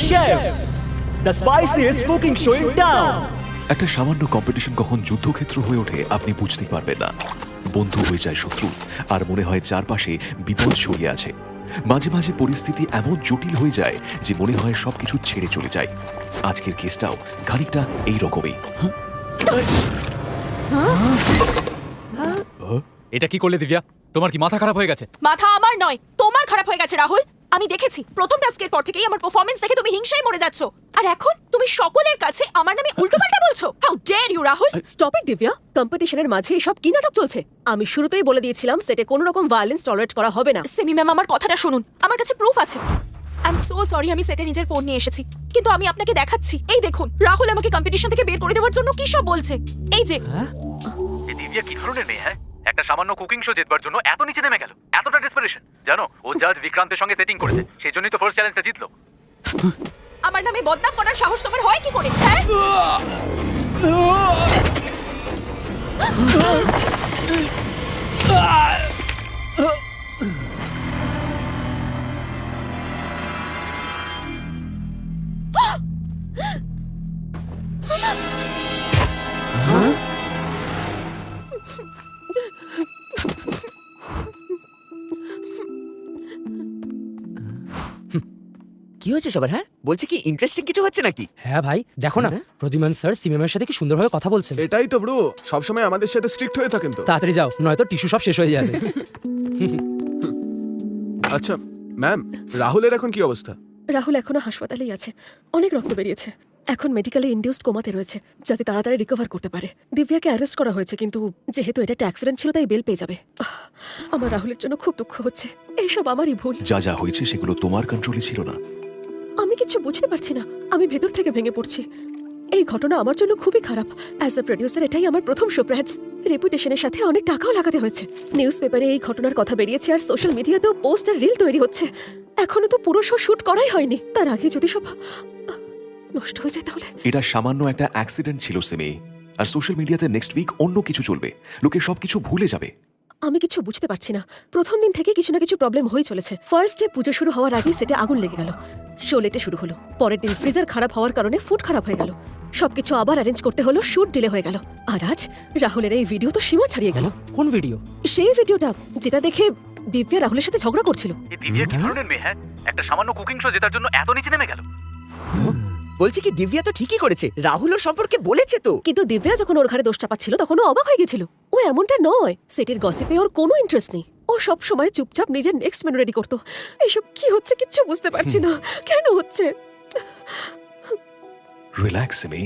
Chef, the spiciest cooking show in town. একটা সামান্য competition কখন যুদ্ধক্ষেত্র হয়ে ওঠে আপনি বুঝতেই পারবেন না। বন্ধু হয়ে যায় শত্রু, আর মনে হয় চারপাশে বিপদ ছড়িয়ে আছে। মাঝে মাঝে পরিস্থিতি এমন জটিল হয়ে যায় যে মনে হয় সবকিছু ছেড়ে চলে যায়। আজকের কেসটাও খানিকটা এই রকমই। এটা কি করলে দিব্যা? তোমার কি মাথা খারাপ হয়ে গেছে? মাথা আমার নয়, তোমার খারাপ হয়ে গেছে রাহুল। আমি দেখেছি প্রথম টাস্কের পর থেকেই আমার পারফরম্যান্স দেখে তুমি হিংসায় মরে যাচ্ছ, আর এখন তুমি সকলের কাছে আমার নামে উল্টোপাল্টা বলছো। How dare you Rahul! Stop it Divya, কম্পিটিশনের মাঝে এসব কি নাটক চলছে? আমি শুরুতেই বলে দিয়েছিলাম সেটে কোনো রকম ভায়োলেন্স টলারেট করা হবে না। সেমি ম্যাম, আমার কথাটা শুনুন, আমার কাছে প্রুফ আছে। আই এম সো সরি, আমি সেটে নিজের ফোন নিয়ে এসেছি, কিন্তু আমি আপনাকে দেখাচ্ছি। এই দেখুন, রাহুল আমাকে কম্পিটিশন থেকে বের করে দেওয়ার জন্য কি সব বলছে। এই যে এই দিব্যা কি ধরনের মেয়ে? হ্যাঁ, একটা সামান্য কুকিং শো জেতবার জন্য এত নিচে নেমে গেল, এতটা ডেসপারেশন। জানো, ও জাজ বিক্রান্তের সঙ্গে সেটিং করেছে, সেই জন্যই তো ফার্স্ট চ্যালেঞ্জটা জিতলো। আমার নামে বদনাম করার সাহস তোমার হয় কি করে? হ্যাঁ, কি হচ্ছে সবার? হ্যাঁ, বলছি কি ইন্টারেস্টিং কিছু হচ্ছে নাকি? হ্যাঁ ভাই, দেখো না, প্রদ্যুমান স্যার সিমেমের সাথে কি সুন্দরভাবে কথা বলছেন। এটাই তো ব্রো, সবসময় আমাদের সাথে স্ট্রিক্ট হয়ে থাকেন তো। তাড়াতাড়ি যাও, নয়তো টিস্যু সব শেষ হয়ে যাবে। আচ্ছা ম্যাম, রাহুলের এখন কি অবস্থা? রাহুল এখনো হাসপাতালেই আছে, অনেক রক্ত বেরিয়েছে। এখন মেডিকেলে ইনডিউসড কোমাতে রয়েছে, যাতে তাড়াতাড়ি রিকভার করতে পারে। দিব্যাকে অ্যারেস্ট করা হয়েছে, কিন্তু যেহেতু এটা একটা অ্যাক্সিডেন্ট ছিল তাই বেল পেয়ে যাবে। আমার রাহুলের জন্য খুব দুঃখ হচ্ছে, এইসব আমারই ভুল। যা যা হয়েছে সেগুলো তোমার কন্ট্রোলে ছিল না। আমি কিচ্ছু বুঝতে পারছি না, আমি ভেতর থেকে ভেঙে পড়ছি। এই ঘটনা আমার জন্য খুবই খারাপ। অ্যাজ এ প্রডিউসার এটাই আমার প্রথম শো, প্র্যাটস রেপুটেশনের সাথে অনেক টাকাও লাগাতে হয়েছে। নিউজ পেপারে এই ঘটনার কথা বেরিয়েছে, আর সোশ্যাল মিডিয়াতেও পোস্ট আর রিল তৈরি হচ্ছে। এখনো তো পুরো শো শুট করাই হয়নি, তার আগে যদি সব নষ্ট হয়ে যায় তাহলে। এটা সামান্য একটা অ্যাক্সিডেন্ট ছিল সিমি, আর সোশ্যাল মিডিয়াতে নেক্সট উইক অন্য কিছু চলবে, লোকে সবকিছু ভুলে যাবে। আমি কিছু বুঝতে পারছি না, প্রথম দিন থেকে কিছু না কিছু প্রবলেম হয়ে চলেছে। ফার্স্ট ডে পুজো শুরু হওয়ার আগেই সেটে আগুন লেগে গেল, শো লেটে শুরু হলো। পরের দিন ফ্রিজার খারাপ হওয়ার কারণে ফুড খারাপ হয়ে গেল, সবকিছু আবার অ্যারেঞ্জ করতে হলো, শুট ডিলে হয়ে গেল। আর আজ রাহুলের এই ভিডিও তো সীমা ছাড়িয়ে গেল। কোন ভিডিও? সেই ভিডিওটা যেটা দেখে দিব্যা রাহুলের সাথে ঝগড়া করছিল। এই দিব্যা কি ধরনের মেয়ে? হ্যাঁ, একটা সামান্য কুকিং শো জেতার জন্য এত নিচে নেমে গেল। বলছি কি দিব্যা তো ঠিকই করেছে, রাহুলও সম্পর্কে বলেছে তো। কিন্তু দিব্যা যখন ওর ঘাড়ে দোষ চাপাচ্ছিল তখন ও অবাক হয়ে গেছিল। ও এমনটা নয়, সেটের গসিপে ওর কোনো ইন্টারেস্ট নেই। ও সব সময় চুপচাপ নিজের নেক্সট মেনু রেডি করতো। এইসব কি হচ্ছে কিচ্ছু বুঝতে পারছি না, কেন হচ্ছে? রিল্যাক্স সিমি।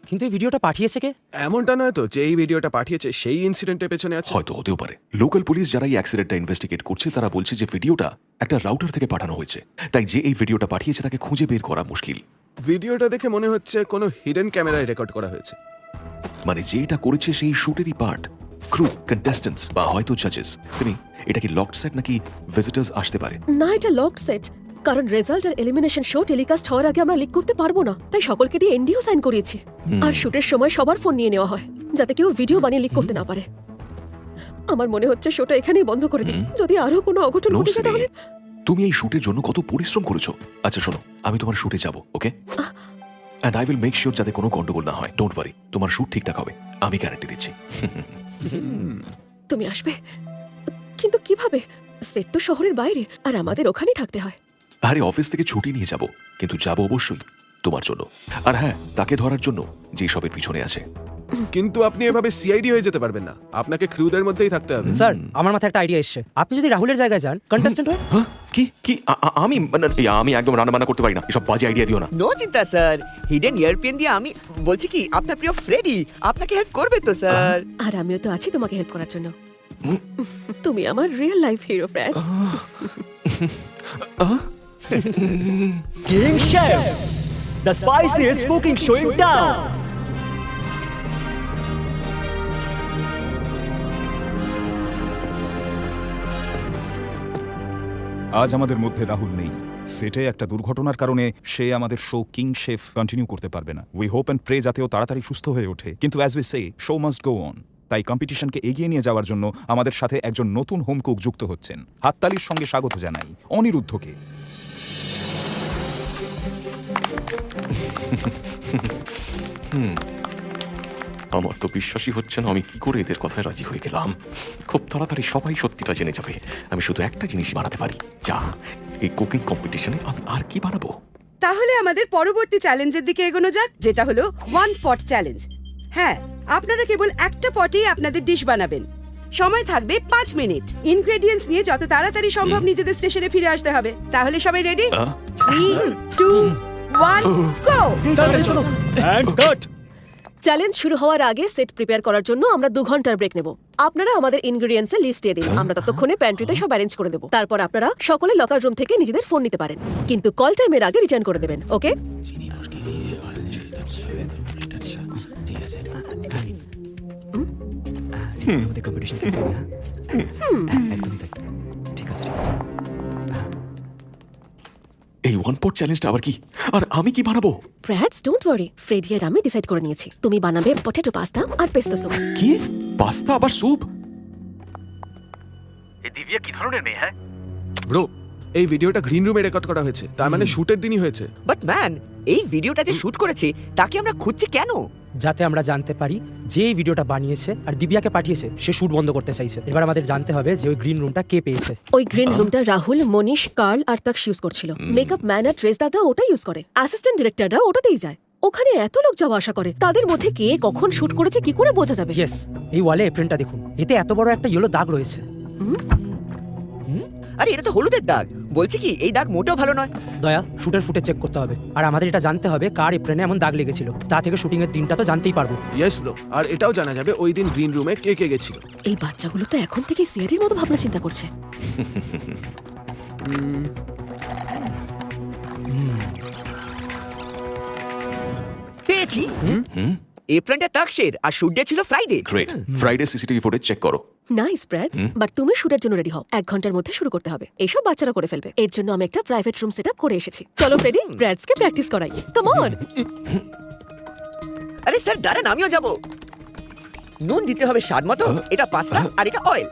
কিন্তু এই ভিডিওটা পাঠিয়েছে কে? এমনটা নয় তো যে এই ভিডিওটা পাঠিয়েছে সেই ইনসিডেন্টের পেছনে আছে। হয়তো হতেও পারে। লোকাল পুলিশ যারা এই অ্যাক্সিডেন্টটা ইনভেস্টিগেট করছে তারা বলছে যে ভিডিওটা একটা রাউটার থেকে পাঠানো হয়েছে, তাই যে এই ভিডিওটা পাঠিয়েছে তাকে খুঁজে বের করা মুশকিল। ভিডিওটা দেখে মনে হচ্ছে কোনো হিডেন ক্যামেরায় রেকর্ড করা হয়েছে। মানে যে এটা করেছে সেই শুটেরই পার্ট, ক্রু, কন্টেস্টেন্টস বা হয়তো জাজেস। সিমি, এটা কি লকড সেট নাকি ভিজিটার্স আসতে পারে? না, এটা লকড সেট, কারণ রেজাল্ট আর এলিমিনেশন শো টেলিকাস্ট হওয়ার আগে আমরা লিক করতে পারবো না, তাই সকলকে দিয়ে এনডিও সাইন করিয়েছি। আর শুটের সময় সবার ফোন নিয়ে নেওয়া হয়, যাতে কেউ ভিডিও বানিয়ে লিক করতে না পারে। আমার মনে হচ্ছে শোটা এখানেই বন্ধ করে দিই, যদি আরো কোনো অঘটন No, ঘটে যায় সিমি, তাহলে। তুমি এই শুটের জন্য কত পরিশ্রম করেছো। আচ্ছা শোনো, আমি তোমার শুটে যাব, okay? And I will make sure যাতে কোনো গন্ডগোল না হয়। ডোন্ট ওয়ারি, তোমার শুট ঠিকঠাক হবে, আমি গ্যারান্টি দিচ্ছি। তুমি আসবে? কিন্তু কিভাবে? সেট তো শহরের বাইরে, আর আমাদের ওখানেই থাকতে হয়। আরে অফিস থেকে ছুটি নিয়ে যাব, কিন্তু যাব অবশ্যই তোমার জন্য। আর হ্যাঁ, তাকে ধরার জন্য যে সবের পিছনে আছে। কিন্তু আপনি এভাবে সিআইডি হয়ে যেতে পারবেন না, আপনাকে ক্রুদের মধ্যেই থাকতে হবে। স্যার, আমার মাথায় একটা আইডিয়া এসেছে। আপনি যদি রাহুলের জায়গায় যান, কন্টেস্টেন্ট হয়ে। হ্যাঁ, কি কি আমি মানে, আমি একদম রান্না বান্না করতে পারি না, এসব বাজে আইডিয়া দিও না। নো চিন্তা স্যার, হিডেন ইয়ারপিন দিয়ে আমি বলছি কি আপনার প্রিয় ফ্রেডি আপনাকে হেল্প করবে তো স্যার। আর আমিও তো আছি তোমাকে হেল্প করার জন্য। তুমি আমার real life hero, friends. King Chef, the spiciest cooking show in town. আজ আমাদের মধ্যে রাহুল নেই। সেটে একটা দুর্ঘটনার কারণে সে আমাদের শো কিং শেফ কন্টিনিউ করতে পারবে না। উই হোপ অ্যান্ড প্রে যাতে ও তাড়াতাড়ি সুস্থ হয়ে ওঠে, কিন্তু as we say, show must go on. তাই কম্পিটিশনকে এগিয়ে নিয়ে যাওয়ার জন্য আমাদের সাথে একজন নতুন হোম কুক যুক্ত হচ্ছেন। হাততালির সঙ্গে স্বাগত জানাই অনিরুদ্ধকে। আমার তো বিশ্বাসই হচ্ছে না আমি কি করে এদের কথায় রাজি হয়ে গেলাম। খুব তাড়াতাড়ি সবাই সত্যিটা জেনে যাবে। আমি শুধু একটা জিনিস বানাতে পারি, যা এই কুকিং কম্পিটিশনে আমি আর কি বানাবো। তাহলে আমাদের পরবর্তী চ্যালেঞ্জের দিকে এগোনো যাক, যেটা হলো 1 পট চ্যালেঞ্জ। হ্যাঁ, আপনারা কেবল একটা পটেই আপনাদের ডিশ বানাবেন। সময় থাকবে 5 মিনিট। ইনগ্রেডিয়েন্টস নিয়ে যত তাড়াতাড়ি সম্ভব নিজেদের স্টেশনে ফিরে আসতে হবে। তাহলে সবাই রেডি? 3, 2, 1, গো! চ্যালেঞ্জ শুরু হওয়ার আগে সেট প্রিপেয়ার করার জন্য আমরা 2 ঘন্টার ব্রেক নেব। আপনারা আমাদের ইনগ্রেডিয়েন্টস এর লিস্ট দিয়ে দিন, আমরা ততক্ষণে প্যান্ট্রিতে সব অ্যারেঞ্জ করে দেব। তারপর আপনারা সকলে লকার রুম থেকে নিজেদের ফোন নিতে পারেন, কিন্তু কল টাইমের আগে রিটার্ন করে দেবেন, ওকে? এই 1 পট চ্যালেঞ্জটা আবার কি? আর আমি কি বানাবো? প্র্যাটস, ডোন্ট ওয়ারি, ফ্রেডি আর আমি ডিসাইড করে নিয়েছি। তুমি বানাবে পটেটো পাস্তা আর পেস্তো স্যুপ। কি পাস্তা আবার স্যুপ? এই দিব্যা কি ধরনের মেয়ে, হ্যাঁ? ব্রো, এই ভিডিওটা গ্রিন রুমে রেকর্ড করা হয়েছে, তার মানে শুটের দিনই হয়েছে। বাট ম্যান, এই ভিডিওটা যে শুট করেছে তাকে আমরা খুঁজছি কেন? যাতে আমরা জানতে পারি যে এই ভিডিওটা বানিয়েছে আর দিব্যাকে পাঠিয়েছে সে শুট বন্ধ করতে চাইছে। এবার আমাদের জানতে হবে যে ওই গ্রিন রুমটা কে পেয়েছে। ওই গ্রিন রুমটা রাহুল, মনীষ, কার্ল আর তাকস ইউজ করছিল। মেকআপ ম্যান আর ড্রেস দাদা ওটা ইউজ করে। অ্যাসিস্ট্যান্ট ডিরেক্টররা ওটাতেই যায়। ওখানে এত লোক যাওয়া আসা করে, তাদের মধ্যে কে কখন শুট করেছে কি করে বোঝা যাবে? ইয়েস, এই ওয়ালে এপ্রিলটা দেখুন, এতে এত বড় একটা ইয়েলো দাগ রয়েছে। আরে এটা তো হলুদের দাগ। বলছি কি, এই দাগ মোটেও ভালো নয়। দয়া, শুটের ফুটে চেক করতে হবে, আর আমাদের এটা জানতে হবে কার এপ্রিলে এমন দাগ লেগেছিল। তা থেকে শুটিং এর দিনটা তো জানতেই পারবো। ইয়েস ব্রো, আর এটাও জানা যাবে ওই দিন গ্রিন রুমে কে কে গেছিল। এই বাচ্চাগুলো তো এখন থেকে সিআরির মতো ভাবনা চিন্তা করছে। পেয়েছি। এপ্রিলটা তাকসের আর শুট ডে ছিল Friday. Great. Friday CCTV footage check করো। নাইস ব্র্যাডস, বাট তুমি শুটের জন্য রেডি হও। 1 ঘন্টার মধ্যে শুরু করতে হবে। এইসব বাচ্চারা করে ফেলবে। এর জন্য আমি একটা প্রাইভেট রুম সেটআপ করে এসেছি। চলো ফ্রেডি, ব্র্যাডসকে প্র্যাকটিস করাই। Come on. আরে স্যার দাঁড়ান, আমিও যাব। নুন দিতে হবে স্বাদ মতো। এটা পাস্তা আর এটা অয়েল।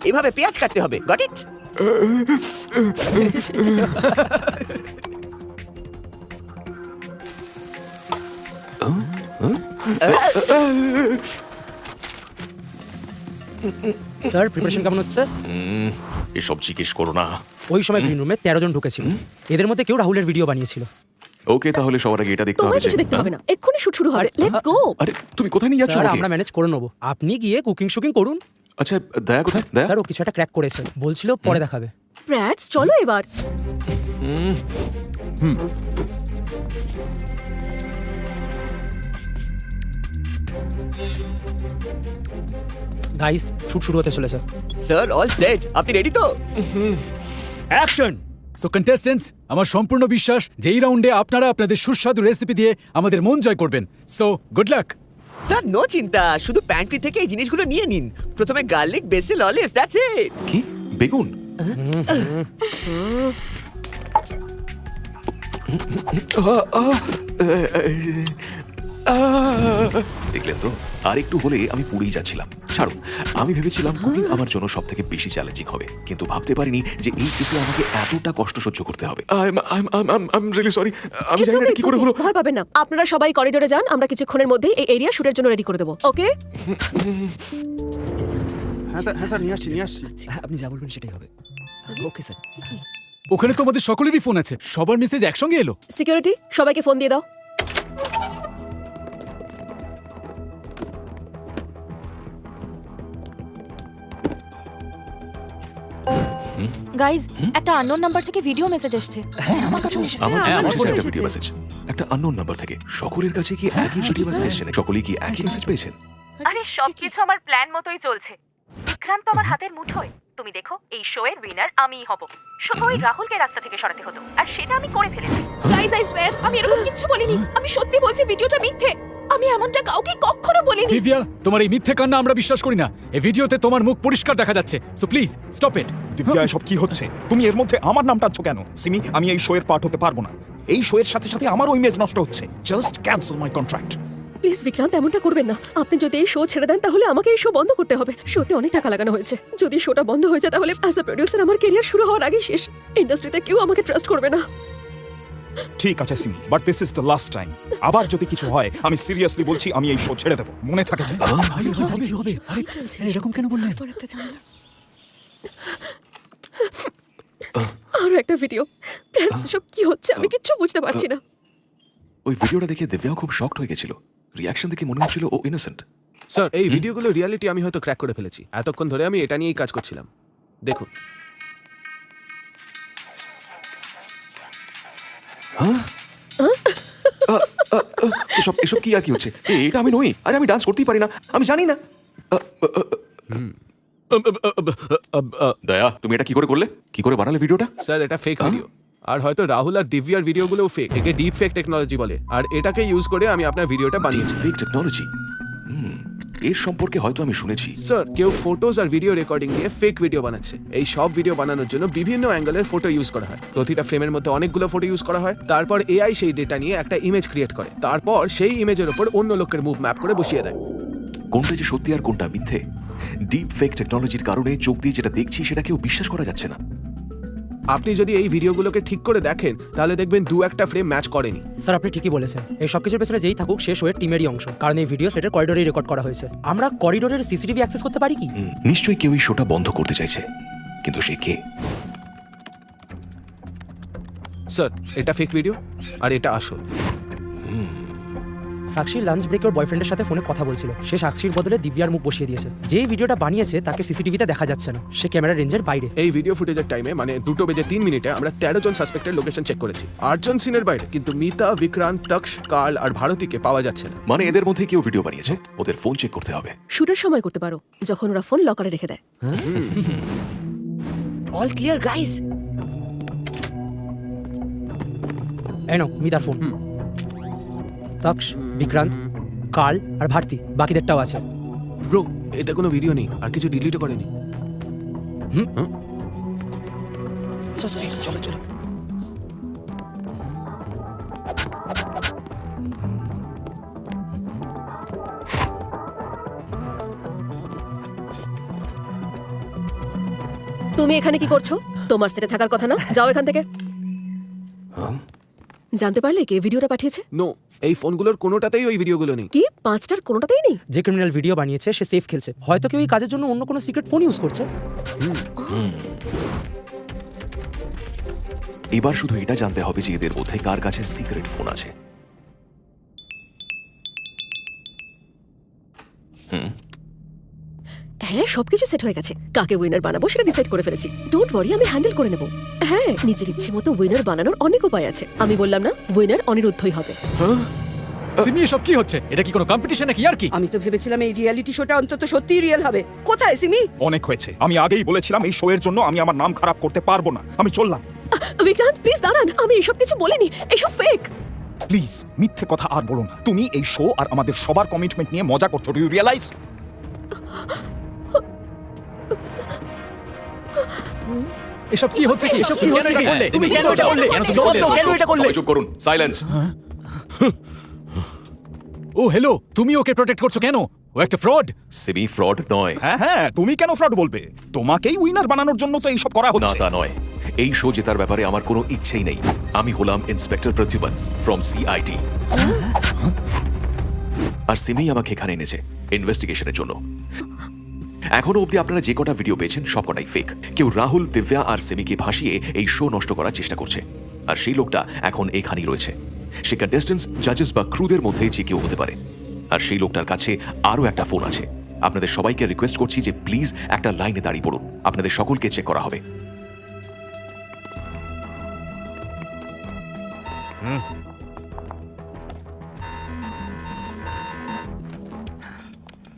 এভাবে পেঁয়াজ কাটতে হবে। Got it? স্যার, প্রিপারেশন কেমন হচ্ছে? এসব জিজ্ঞেস করো না। ওই সময় গ্রিন রুমে 13 জন ঢুকেছিল। এদের মধ্যে কেউ রাহুলের ভিডিও বানিয়েছিল। ওকে, তাহলে সবার আগে এটা দেখতে তোমার হবে কিছু যে দেখতে হবে না, এক্ষুনি শুট শুরু হবে। Let's go. আরে তুমি কোথায় নিয়ে যাচ্ছ স্যার, আমাকে? আমরা ম্যানেজ করে নেবো, আপনি গিয়ে কুকিং শুকিং করুন। আচ্ছা, দয়া কোথায়? দয়া? স্যার, ও কিছু একটা ক্র্যাক করেছে, বলছিল পরে দেখাবে। ব্র্যাডস, চলো এবার। গাইস, শুট শুরু হতে চলেছে। Sir all set. আপনি রেডি তো? অ্যাকশন! সো কন্টেস্টেন্টস, আমার সম্পূর্ণ বিশ্বাস যে এই রাউন্ডে আপনারা আপনাদের সুস্বাদু রেসিপি দিয়ে আমাদের মন জয় করবেন। So good luck. Sir no চিন্তা, শুধু প্যান্ট্রি থেকে এই জিনিসগুলো নিয়ে নিন। প্রথমে garlic, basil, olives, that's it. কি বেগুন? দেখলেন তো, আর একটু হলে আমি পুড়েই যাচ্ছিলাম। ছাড়ুন, আমি ভেবেছিলাম কুকিং আমার জন্য সব থেকে বেশি চ্যালেঞ্জিং হবে, কিন্তু ভাবতে পারিনি যে এই কেসে আমাকে এতটা কষ্ট সহ্য করতে হবে। I'm really sorry. আমি It's জানি না okay, এটা কি it's করে okay, হলো। ভয় পাবেন না। আপনারা সবাই করিডোরে যান, আমরা কিছুক্ষণের মধ্যেই এই এরিয়া শুটের জন্য রেডি করে দেবো, ওকে? হ্যাঁ স্যার, নিয়ে আসছি। আপনি যা বলবেন সেটাই হবে। Okay sir. ওখানে তোমাদের সকলেরই ফোন আছে, সবার মেসেজ একসঙ্গে এলো। সিকিউরিটি, সবাইকে ফোন দিয়ে দাও। গাইজ, একটা আননোন নাম্বার থেকে ভিডিও মেসেজ এসেছে। আমার কাছে একটা ভিডিও মেসেজ, একটা আননোন নাম্বার থেকে। সকলের কাছে কি একই ভিডিও মেসেজ এসেছে? সকলেই কি একই মেসেজ পেয়েছেন? আরে সবকিছু আমার প্ল্যান মতোই চলছে। বিক্রান্ত আমার হাতের মুঠোয়। তুমি দেখো, এই শো এর উইনার আমিই হব। শুধু ওই রাহুলকে রাস্তা থেকে সরাতে হতো, আর সেটা আমি করে ফেলেছি। গাইজ, আই সোয়্যার, আমি এরকম কিচ্ছু বলিনি। আমি সত্যি বলছি, ভিডিওটা মিথ্যে। আমি এমনটা কাউকে কখনো বলিনি। দিব্যা, তোমার এই মিথ্যে কান্না আমরা বিশ্বাস করি না। এই ভিডিওতে তোমার মুখ পরিষ্কার দেখা যাচ্ছে। So please stop it. Divya, এসব কি হচ্ছে? তুমি এর মধ্যে আমার নাম টানছো কেন? সিমি, আমি এই শো এর পার্ট হতে পারবো না। এই শো এর সাথে সাথে আমারও ইমেজ নষ্ট হচ্ছে। Just cancel my contract. Please Vikrant এমনটা করবেন না। আপনি যদি এই শো ছেড়ে দেন তাহলে আমাকে এই শো বন্ধ করতে হবে। শোতে অনেক টাকা লাগানো হয়েছে। যদি শোটা বন্ধ হয়ে যায় তাহলে অ্যাজ আ প্রোডিউসার আমার ক্যারিয়ার শুরু হওয়ার আগেই শেষ। ইন্ডাস্ট্রিতে কেউ আমাকে ট্রাস্ট করবে না। ঠিক আছে Simi, but this is the last time. আবার যদি কিছু হয় আমি সিরিয়াসলি বলছি আমি এই শো ছেড়ে দেবো, মনে থাকে যেন। এরকম কেন বললেন? আরো একটা ভিডিও। প্ল্যান্স সব কি হচ্ছে আমি কিচ্ছু বুঝতে পারছি না। ওই ভিডিওটা দেখে দিব্যাও খুব শকড হয়ে গেছিল। রিয়াকশন দেখে মনে হচ্ছিল ও ইনোসেন্ট। স্যার এই ভিডিওগুলো রিয়ালিটি আমি হয়তো ক্র্যাক করে ফেলেছি। এতক্ষণ ধরে আমি এটা নিয়েই কাজ করছিলাম। দেখুন। এসব এসব কি আর কি হচ্ছে? এটা আমি নই। আরে আমি ডান্স করতেই পারি না, আমি জানি না। দয়া, তুমি এটা কি করে করলে? কি করে বানালে ভিডিওটা? স্যার এটা ফেক ভিডিও। আর হয়তো রাহুল আর দিব্যার ভিডিওগুলোও ফেক। একে ডিপ ফেক টেকনোলজি বলে। আর এটাকে ইউজ করে আমি আপনার ভিডিওটা বানিয়েছি। Fake technology? এর সম্পর্কে হয়তো আমি শুনেছি। স্যার কেউ ফটোজ আর ভিডিও রেকর্ডিং দিয়ে ফেক ভিডিও বানাচ্ছে। এই সব ভিডিও বানানোর জন্য বিভিন্ন অ্যাঙ্গেলের ফটো ইউজ করা হয়। প্রতিটা ফ্রেমের মধ্যে অনেকগুলো ফটো ইউজ করা হয়। তারপর এআই সেই ডেটা নিয়ে একটা ইমেজ ক্রিয়েট করে। তারপর সেই ইমেজের উপর অন্য লোকের মুভ ম্যাপ করে বসিয়ে দেয়। কোনটা যে সত্যি আর কোনটা মিথ্যে, ডিপ ফেক টেকনোলজির কারণে চোখ দিয়ে যেটা দেখছি সেটা কেউ বিশ্বাস করা যাচ্ছে না। আপনি যদি এই ভিডিওগুলোকে ঠিক করে দেখেন তাহলে দেখবেন দু একটা ফ্রেম ম্যাচ করেনি। স্যার আপনি ঠিকই বলেছেন। এই সব কিছুর পেছনে যেই থাকুক সে শোয়ের টিমেরই অংশ, কারণ এই ভিডিও সেটের করিডোরেই রেকর্ড করা হয়েছে। আমরা করিডোরের সিসিটিভি অ্যাক্সেস করতে পারি কি? নিশ্চয়ই কেউ এই শোটা বন্ধ করতে চাইছে, কিন্তু সে কে? স্যার এটা ফেক ভিডিও আর এটা আসল। সাক্ষী লাঞ্চ ব্রেকে ওর বয়ফ্রেন্ডের সাথে ফোনে কথা বলছিল। সে সাক্ষীর বদলে দিব্যার মুখ বসিয়ে দিয়েছে। যেই ভিডিওটা বানিয়েছে তাকে সিসিটিভিতে দেখা যাচ্ছে না, সে ক্যামেরা রেঞ্জের বাইরে। এই ভিডিও ফুটেজের টাইমে মানে 2:03 আমরা 13 জন সাসপেক্টের লোকেশন চেক করেছি। 8 জন সিনের বাইরে, কিন্তু মিতা, বিক্রান্ত, তক্ষ, কার্ল আর ভারতীকে পাওয়া যাচ্ছে না। মানে এদের মধ্যে কেউ ভিডিও বানিয়েছে। ওদের ফোন চেক করতে হবে। শুটের সময় করতে পারো, যখন ওরা ফোন লকারে রেখে দেয়। All clear guys. এই নাও মিতার ফোন। তক্ষ, বিক্রান্ত, কার্ল আর ভারতী, বাকিদেরটাও আছে। ব্রো এতে কোনো ভিডিও নেই আর কিছু ডিলিটও করেনি। চলো চলো। তুমি এখানে কি করছো? তোমার সেটে থাকার কথা না, যাও এখান থেকে। জানতে পারলে কে ভিডিওটা পাঠিয়েছে? নো, এই ফোনগুলোর কোনোটাতেই ওই ভিডিওগুলো নেই। কি 5টার কোনোটাতেই নেই? যে ক্রিমিনাল ভিডিও বানিয়েছে সে সেফ খেলছে। হয়তো কেউ এই কাজের জন্য অন্য কোনো সিক্রেট ফোন ইউজ করছে। এবার শুধু এটা জানতে হবে যে এদের মধ্যে কার কাছে সিক্রেট ফোন আছে। হ্যাঁ সবকিছু সেট হয়ে গেছে। কাকে উইনার বানাবো সেটা ডিসাইড করে ফেলেছি। ডোন্ট ওয়ারি, আমি হ্যান্ডেল করে নেব। হ্যাঁ, নিজের ইচ্ছে মতো উইনার বানানোর অনেক উপায় আছে। আমি বললাম না, উইনার অনিরুদ্ধই হবে। সিমি এসব কি হচ্ছে? এটা কি কোনো কম্পিটিশন নাকি আর কি? আমি তো ভেবেছিলাম এই রিয়েলিটি শোটা অন্তত সত্যিই রিয়েল হবে। কোথায় সিমি? অনেক হয়েছে। আমি আগেই বলেছিলাম এই শো এর জন্য আমি আমার নাম খারাপ করতে পারবো না। আমি চললাম। বিক্রান্ত প্লিজ দাঁড়ান, আমি এসব কিছু বলিনি, এসব ফেক। প্লিজ মিথ্যে কথা আর বলো না। তুমি এই শো আর আমাদের সবার কমিটমেন্ট নিয়ে মজা করছো। Do you realise? এসব কি হচ্ছে? এসব কি হচ্ছে? তুমি কেন এটা করলে? চুপ করুন, সাইলেন্স। ও হ্যালো, তুমি ওকে প্রোটেক্ট করছো কেন? ও একটা ফ্রড। সিমি ফ্রড নয়। হ্যাঁ, তুমি কেন ফ্রড বলবে? তোমাকেই উইনার বানানোর জন্য তো এইসব করা না হচ্ছে। তা নয়। এই শো জেতার ব্যাপারে আমার কোনো ইচ্ছেই নেই। আমি হলাম ইন্সপেক্টর প্রদ্যুমন ফ্রম সিআইডি। আর সিমি আমাকে এখানে এনেছে ইনভেস্টিগেশনের জন্য। এখনো অবধি আপনারা যে কটা ভিডিও পেয়েছেন সব কটাই ফেক। কেউ রাহুল, দিব্যা আর সিমিকে ভাসিয়ে এই শো নষ্ট করার চেষ্টা করছে। আর সেই লোকটা এখন এখানেই রয়েছে। সে কন্টেস্টেন্টস, জাজেস বা ক্রুদের মধ্যে যে কেউ হতে পারে। আর সেই লোকটার কাছে আরও একটা ফোন আছে। আপনাদের সবাইকে রিকোয়েস্ট করছি যে প্লিজ একটা লাইনে দাঁড়িয়ে পড়ুন। আপনাদের সকলকে চেক করা হবে।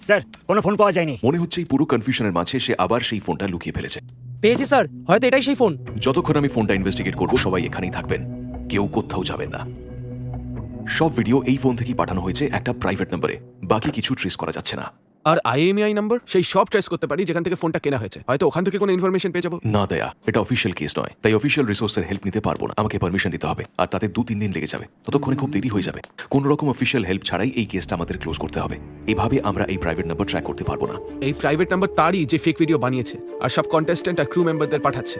স্যার কোনো ফোন পাওয়া যায়নি। মনে হচ্ছে এই পুরো কনফিউশনের মাঝে সে আবার সেই ফোনটা লুকিয়ে ফেলেছে। পেয়েছি স্যার, হয়তো এটাই সেই ফোন। যতক্ষণ আমি ফোনটা ইনভেস্টিগেট করব সবাই এখানেই থাকবেন, কেউ কোথাও যাবেন না। সব ভিডিও এই ফোন থেকেই পাঠানো হয়েছে একটা প্রাইভেট নম্বরে। বাকি কিছু ট্রেস করা যাচ্ছে না। আর IMEI নাম্বার, সেই সব ট্রেস করতে পারি যেখান থেকে ফোনটা কেনা হয়েছে। হয়তো ওখান থেকে কোনো ইনফরমেশন পেয়ে যাবো। না দয়া, এটা অফিসিয়াল কেস নয়, তাই অফিসিয়াল রিসোর্সের হেল্প নিতে পারবো না। আমাকে পারমিশন দিতে হবে, আর তাতে 2-3 দিন লেগে যাবে। ততক্ষণে খুব দেরি হয়ে যাবে। কোন রকম অফিসিয়াল হেল্প ছাড়াই এই কেসটা আমাদের ক্লোজ করতে হবে। এভাবে আমরা এই প্রাইভেট নাম্বার ট্র্যাক করতে পারবো না। এই প্রাইভেট নাম্বার তারই যে ফেক ভিডিও বানিয়েছে আর সব কন্টেস্ট্যান্ট আর ক্রু মেম্বারদের পাঠাচ্ছে।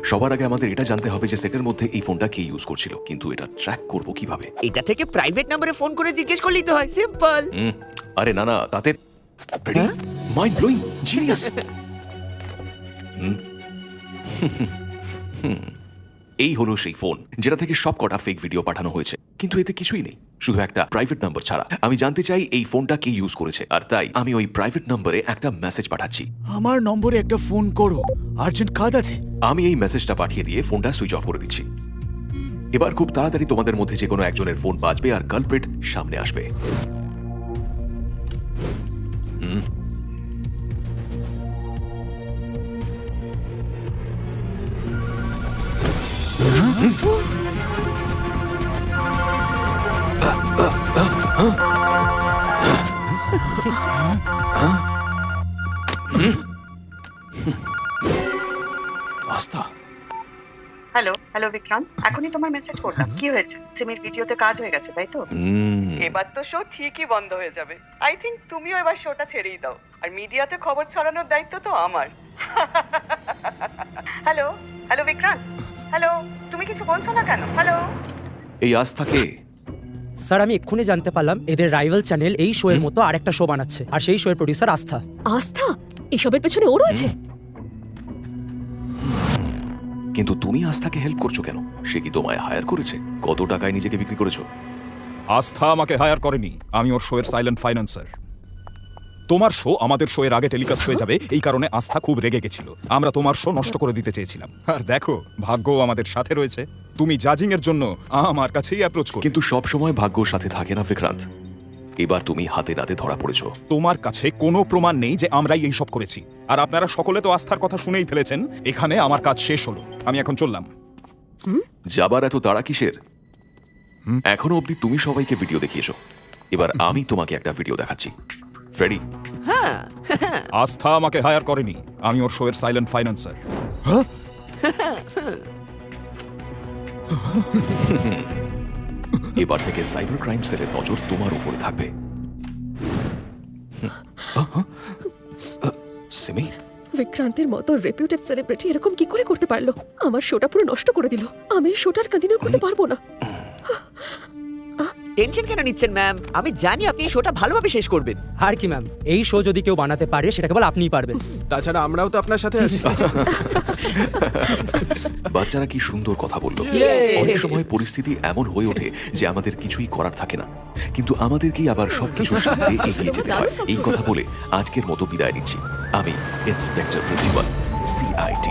সবার আগে আমাদের এটা জানতে হবে যে সেটের মধ্যে এই ফোনটা কে ইউজ করছিল, কিন্তু এটা ট্র্যাক করব কিভাবে? এটা থেকে প্রাইভেট নম্বরে ফোন করে জিজ্ঞেস করলেই তো হয়, সিম্পল। আরে না না, তাতে মাইন্ড ব্লোয়িং, জিনিয়াস। এই হলো সেই ফোন যেটা থেকে সব কটা ফেক ভিডিও পাঠানো হয়েছে, কিন্তু এতে কিছুই নেই, শুধু একটা প্রাইভেট নাম্বার ছাড়া। আমি জানতে চাই এই ফোনটা কে ইউজ করেছে, আর তাই আমি ওই প্রাইভেট নম্বরে একটা মেসেজ পাঠাচ্ছি। আমার নম্বরে একটা ফোন করো, আর্জেন্ট কাজ আছে। আমি এই মেসেজটা পাঠিয়ে দিয়ে ফোনটা সুইচ অফ করে দিচ্ছি। এবার খুব তাড়াতাড়ি তোমাদের মধ্যে যে কোনো একজনের ফোন বাজবে আর কালপ্রিট সামনে আসবে। আস্থা, হ্যালো হ্যালো বিক্রান্ত, এখনই তোমার মেসেজ করলাম। কি হয়েছে? সিমির ভিডিওতে কাজ হয়ে গেছে, তাই তো? এবার তো শো ঠিকই বন্ধ হয়ে যাবে। আই থিংক তুমিও এবার শোটা ছেড়েই দাও, আর মিডিয়াতে খবর ছড়ানোর দায়িত্ব তো আমার। হ্যালো হ্যালো বিক্রান্ত, হ্যালো, তুমি কিছু বলছো না কেন? হ্যালো। এই আস্থাকে স্যার আমি এক্ষুনি জানতে পারলাম এদের রাইভাল চ্যানেল এই শো এর মতো আরেকটা শো বানাচ্ছে, আর সেই শো এর প্রডিউসার আস্থা। আস্থা? এসবের পেছনে ও রয়েছে? কিন্তু তুমি আস্থাকে হেল্প করছো কেন? সে কি তোমায় হায়ার করেছে? কত টাকায় নিজেকে বিক্রি করেছো? আস্থা আমাকে হায়ার করেনি, আমি ওর শোয়ের সাইলেন্ট ফাইন্যান্সার। তোমার শো আমাদের শো এর আগে টেলিকাস্ট হয়ে যাবে, এই কারণে আস্থা খুব রেগে গেছিল। আমরা তোমার শো নষ্ট করে দিতে চেয়েছিলাম, আর দেখো ভাগ্য আমাদের সাথে রয়েছে। তুমি জাজিং এর জন্য আমার কাছেই অ্যাপ্রোচ করো। কিন্তু সব সময় ভাগ্য সাথে থাকে না বিক্রান্ত। এবার তুমি হাতে নাতে ধরা পড়েছো। তোমার কাছে কোনো প্রমাণ নেই যে আমরাই এইসব করেছি, আর আপনারা সকলে তো আস্থার কথা শুনেই ফেলেছেন। এখানে আমার কাজ শেষ হলো, আমি এখন চললাম। যাবার এত তাড়া কিসের? এখনো অবধি তুমি সবাইকে ভিডিও দেখিয়েছো, এবার আমি তোমাকে একটা ভিডিও দেখাচ্ছি। ফ্রেডি, হ্যাঁ, আস্থা আমাকে হায়ার করেনি, আমি ওর শোয়ের সাইলেন্ট ফাইন্যান্সার। এবার থেকে সাইবার ক্রাইম সেলের নজর তোমার উপরে থাকবে। সিমি, বিক্রান্তের মতো রেপিউটেড সেলিব্রিটি এরকম কি করে করতে পারলো? আমার শোটা পুরো নষ্ট করে দিল। আমি শোটার কন্টিনিউ করতে পারবো না। টেনশন কেন নিচ্ছেন ম্যাম? আমি জানি আপনি এই শোটা ভালোভাবে শেষ করবেন। আর কি ম্যাম, এই শো যদি কেউ বানাতে পারে সেটা কেবল আপনিই পারবেন। তাছাড়া আমরাও তো আপনার সাথে আছি। বাচ্চারা কি সুন্দর কথা বললো। অনেক সময় পরিস্থিতি এমন হয়ে ওঠে যে আমাদের কিছুই করার থাকে না, কিন্তু আমাদেরকেই আবার সবকিছুর সাথে এগিয়ে যেতে হয়। এই কথা বলে আজকের মতো বিদায় নিচ্ছি। আমি ইন্সপেক্টর প্রতিভা, CID।